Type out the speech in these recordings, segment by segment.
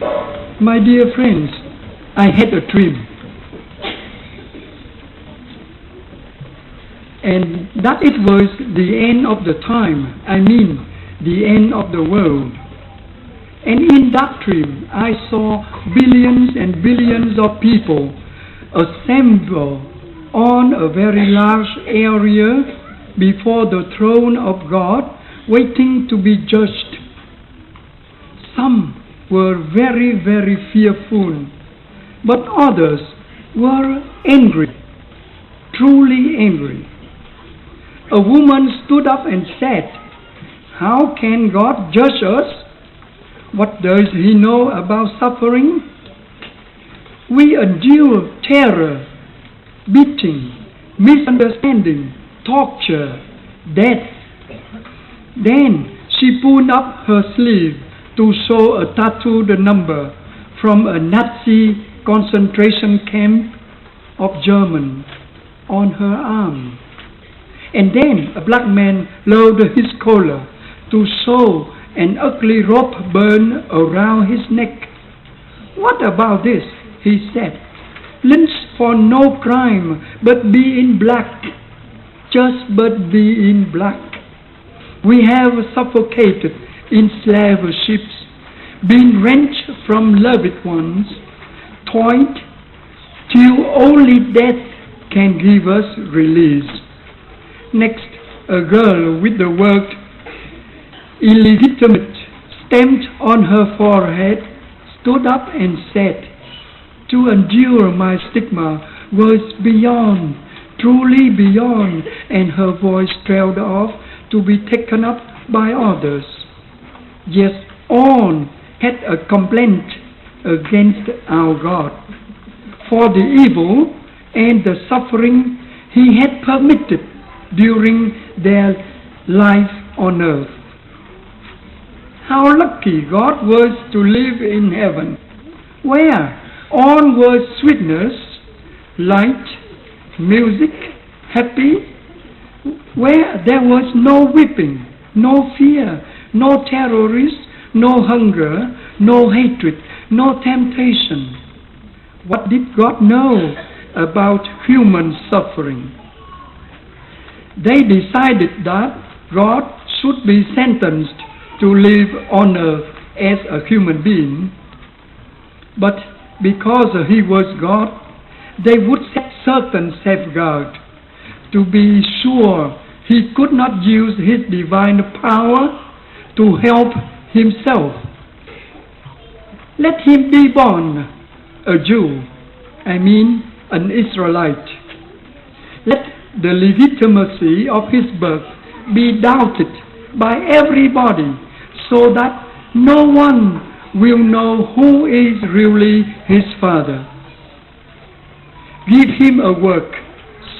My dear friends, I had a dream. And that it was the end of the time, the end of the world. And in that dream, I saw billions and billions of people assemble on a very large area before the throne of God, waiting to be judged. Some were very, very fearful, but others were angry, truly angry. A woman stood up and said, "How can God judge us? What does He know about suffering? We endure terror, beating, misunderstanding, torture, death." Then she pulled up her sleeve to show a tattooed number from a Nazi concentration camp of Germany on her arm. And then a black man lowered his collar to show an ugly rope burn around his neck. "What about this?" he said. "Lynch for no crime, but be in black. Just but be in black. We have suffocated in slave ships, been wrenched from loved ones, toiled till only death can give us release." Next, a girl with the word "illegitimate" stamped on her forehead stood up and said, "To endure my stigma was beyond, truly beyond," and her voice trailed off to be taken up by others. Yes, all had a complaint against our God for the evil and the suffering He had permitted during their life on earth. How lucky God was to live in heaven, where all was sweetness, light, music, happy, where there was no weeping, no fear, no terrorists, no hunger, no hatred, no temptation. What did God know about human suffering? They decided that God should be sentenced to live on earth as a human being, but because He was God, they would set certain safeguards to be sure He could not use His divine power to help Himself. Let Him be born a Jew, an Israelite. Let the legitimacy of His birth be doubted by everybody, so that no one will know who is really His Father. Give Him a work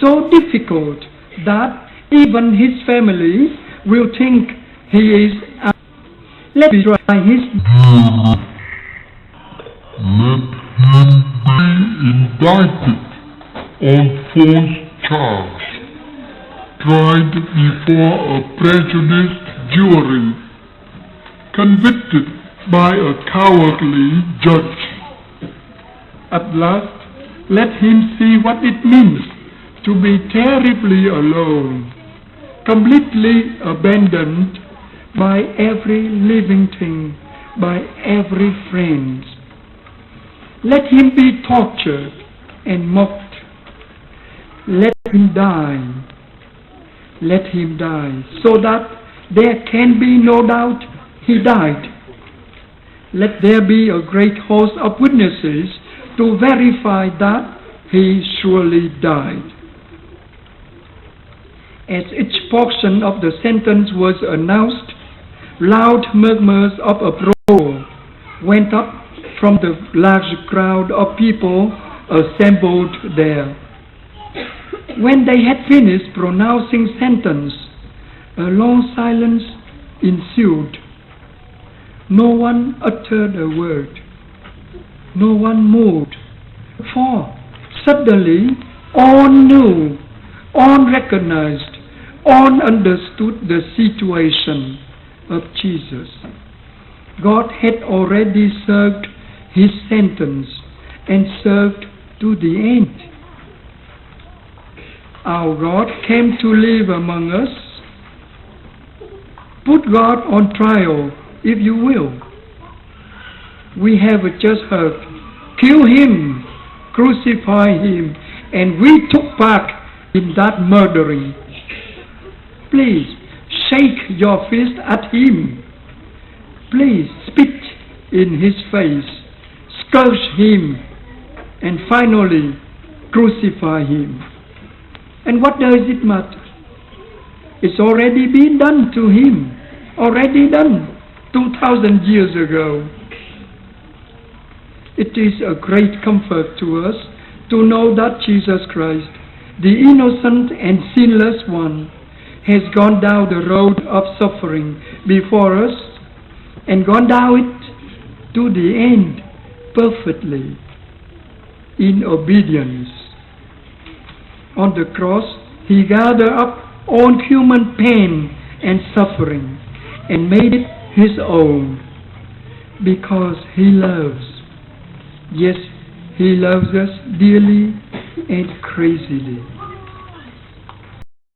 so difficult that even His family will think He is. Let me try His. Let Him be indicted on false charge, tried before a prejudiced jury, convicted by a cowardly judge. At last, let Him see what it means to be terribly alone, completely abandoned by every living thing, by every friend. Let Him be tortured and mocked. Let Him die. Let Him die, so that there can be no doubt He died. Let there be a great host of witnesses to verify that He surely died. As each portion of the sentence was announced, loud murmurs of approval went up from the large crowd of people assembled there. When they had finished pronouncing sentence, a long silence ensued. No one uttered a word. No one moved. For suddenly all knew, all recognized, all understood the situation of Jesus. God had already served his sentence and served to the end. Our God came to live among us. Put God on trial, if you will. We have just heard, kill him, crucify him, and we took part in that murdering. Please, shake your fist at him. Please, spit in his face, scourge him, and finally, crucify him. And what does it matter? It's already been done to him, already done 2,000 years ago. It is a great comfort to us to know that Jesus Christ, the innocent and sinless one, has gone down the road of suffering before us and gone down it to the end perfectly in obedience. On the cross, he gathered up all human pain and suffering and made it his own because he loves. Yes, he loves us dearly and crazily.